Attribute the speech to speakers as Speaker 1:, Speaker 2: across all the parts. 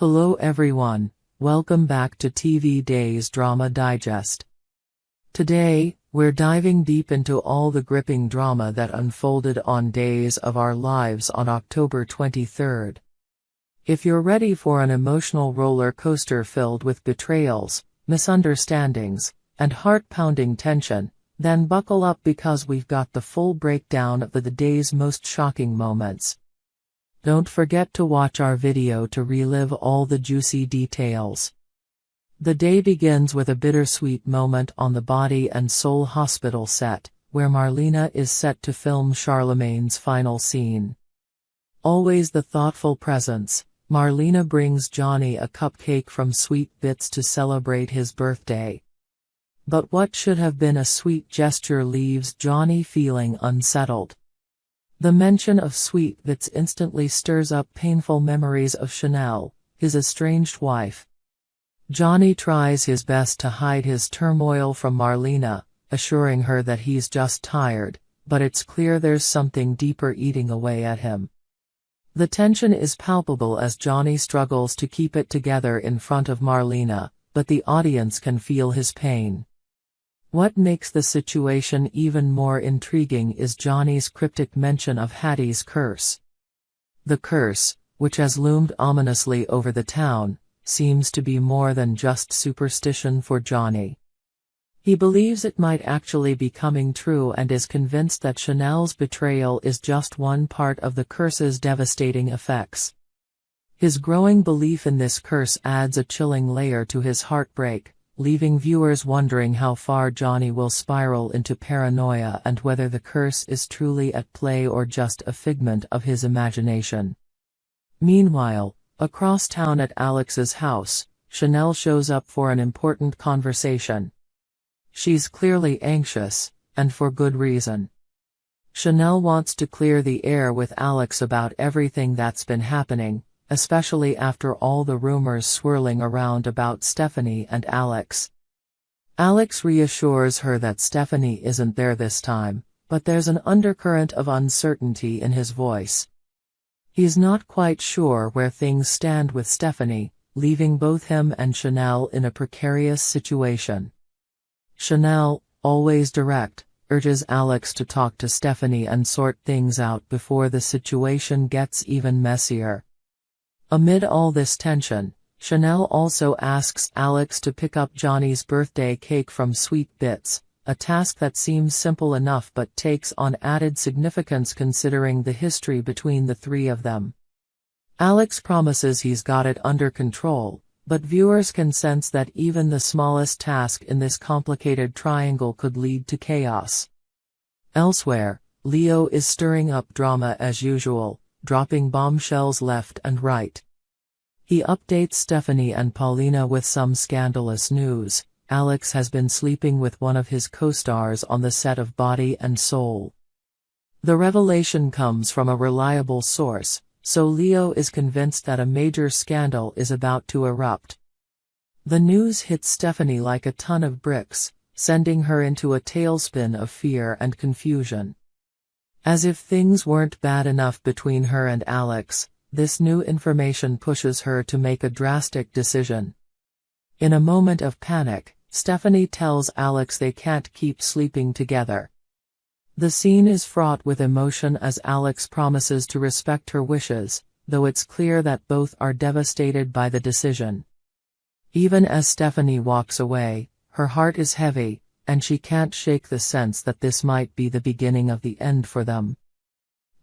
Speaker 1: Hello everyone, welcome back to TV Days Drama Digest. Today, we're diving deep into all the gripping drama that unfolded on Days of Our Lives on October 23rd. If you're ready for an emotional roller coaster filled with betrayals, misunderstandings, and heart-pounding tension, then buckle up because we've got the full breakdown of the day's most shocking moments. Don't forget to watch our video to relive all the juicy details. The day begins with a bittersweet moment on the Body and Soul hospital set, where Marlena is set to film Charlemagne's final scene. Always the thoughtful presence, Marlena brings Johnny a cupcake from Sweet Bits to celebrate his birthday. But what should have been a sweet gesture leaves Johnny feeling unsettled. The mention of Sweet Bits instantly stirs up painful memories of Chanel, his estranged wife. Johnny tries his best to hide his turmoil from Marlena, assuring her that he's just tired, but it's clear there's something deeper eating away at him. The tension is palpable as Johnny struggles to keep it together in front of Marlena, but the audience can feel his pain. What makes the situation even more intriguing is Johnny's cryptic mention of Hattie's curse. The curse, which has loomed ominously over the town, seems to be more than just superstition for Johnny. He believes it might actually be coming true and is convinced that Chanel's betrayal is just one part of the curse's devastating effects. His growing belief in this curse adds a chilling layer to his heartbreak, leaving viewers wondering how far Johnny will spiral into paranoia and whether the curse is truly at play or just a figment of his imagination. Meanwhile, across town at Alex's house, Chanel shows up for an important conversation. She's clearly anxious, and for good reason. Chanel wants to clear the air with Alex about everything that's been happening, especially after all the rumors swirling around about Stephanie and Alex. Alex reassures her that Stephanie isn't there this time, but there's an undercurrent of uncertainty in his voice. He's not quite sure where things stand with Stephanie, leaving both him and Chanel in a precarious situation. Chanel, always direct, urges Alex to talk to Stephanie and sort things out before the situation gets even messier. Amid all this tension, Chanel also asks Alex to pick up Johnny's birthday cake from Sweet Bits, a task that seems simple enough but takes on added significance considering the history between the three of them. Alex promises he's got it under control, but viewers can sense that even the smallest task in this complicated triangle could lead to chaos. Elsewhere, Leo is stirring up drama as usual, dropping bombshells left and right. He updates Stephanie and Paulina with some scandalous news. Alex has been sleeping with one of his co-stars on the set of Body and Soul. The revelation comes from a reliable source, so Leo is convinced that a major scandal is about to erupt. The news hits Stephanie like a ton of bricks, sending her into a tailspin of fear and confusion. As if things weren't bad enough between her and Alex, this new information pushes her to make a drastic decision. In a moment of panic, Stephanie tells Alex they can't keep sleeping together. The scene is fraught with emotion as Alex promises to respect her wishes, though it's clear that both are devastated by the decision. Even as Stephanie walks away, her heart is heavy, and she can't shake the sense that this might be the beginning of the end for them.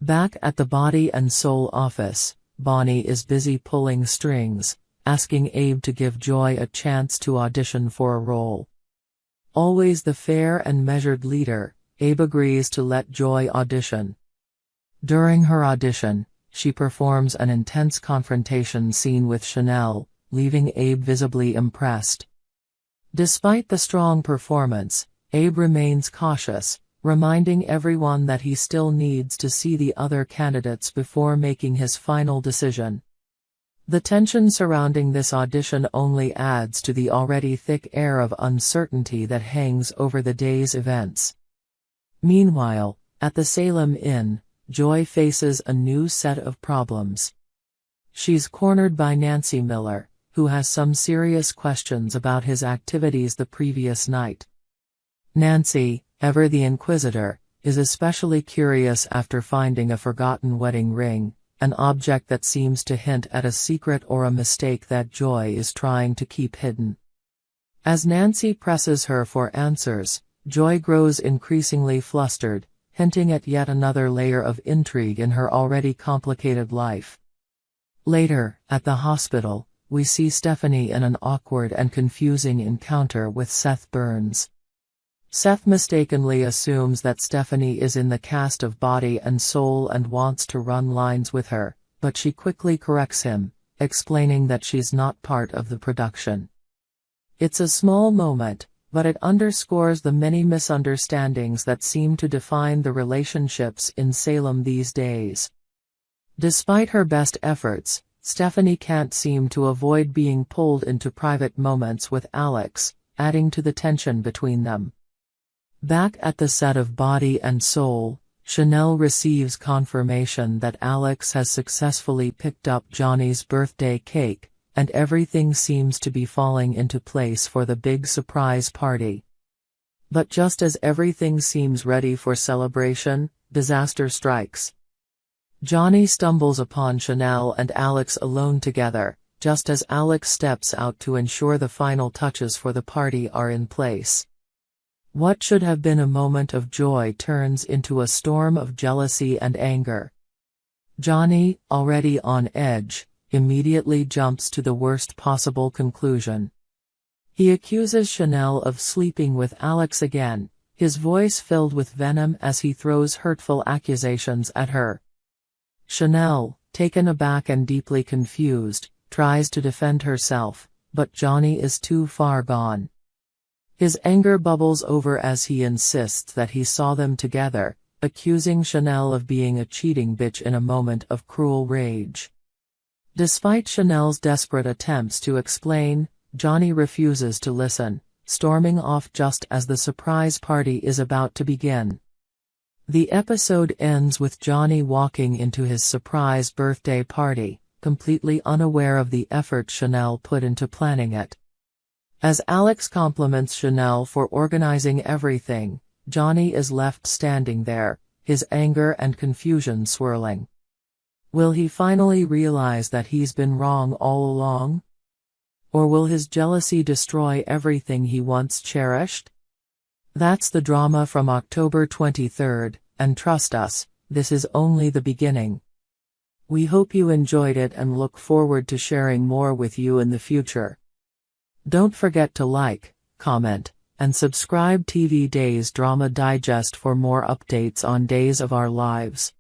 Speaker 1: Back at the Body and Soul office, Bonnie is busy pulling strings, asking Abe to give Joy a chance to audition for a role. Always the fair and measured leader, Abe agrees to let Joy audition. During her audition, she performs an intense confrontation scene with Chanel, leaving Abe visibly impressed. Despite the strong performance, Abe remains cautious, reminding everyone that he still needs to see the other candidates before making his final decision. The tension surrounding this audition only adds to the already thick air of uncertainty that hangs over the day's events. Meanwhile, at the Salem Inn, Joy faces a new set of problems. She's cornered by Nancy Miller, who has some serious questions about his activities the previous night. Nancy, ever the inquisitor, is especially curious after finding a forgotten wedding ring, an object that seems to hint at a secret or a mistake that Joy is trying to keep hidden. As Nancy presses her for answers, Joy grows increasingly flustered, hinting at yet another layer of intrigue in her already complicated life. Later, at the hospital, we see Stephanie in an awkward and confusing encounter with Seth Burns. Seth mistakenly assumes that Stephanie is in the cast of Body and Soul and wants to run lines with her, but she quickly corrects him, explaining that she's not part of the production. It's a small moment, but it underscores the many misunderstandings that seem to define the relationships in Salem these days. Despite her best efforts, Stephanie can't seem to avoid being pulled into private moments with Alex, adding to the tension between them. Back at the set of Body and Soul, Chanel receives confirmation that Alex has successfully picked up Johnny's birthday cake, and everything seems to be falling into place for the big surprise party. But just as everything seems ready for celebration, disaster strikes. Johnny stumbles upon Chanel and Alex alone together, just as Alex steps out to ensure the final touches for the party are in place. What should have been a moment of joy turns into a storm of jealousy and anger. Johnny, already on edge, immediately jumps to the worst possible conclusion. He accuses Chanel of sleeping with Alex again, his voice filled with venom as he throws hurtful accusations at her. Chanel, taken aback and deeply confused, tries to defend herself, but Johnny is too far gone. His anger bubbles over as he insists that he saw them together, accusing Chanel of being a cheating bitch in a moment of cruel rage. Despite Chanel's desperate attempts to explain, Johnny refuses to listen, storming off just as the surprise party is about to begin. The episode ends with Johnny walking into his surprise birthday party, completely unaware of the effort Chanel put into planning it. As Alex compliments Chanel for organizing everything, Johnny is left standing there, his anger and confusion swirling. Will he finally realize that he's been wrong all along? Or will his jealousy destroy everything he once cherished? That's the drama from October 23rd, and trust us, this is only the beginning. We hope you enjoyed it and look forward to sharing more with you in the future. Don't forget to like, comment, and subscribe TV Days Drama Digest for more updates on Days of Our Lives.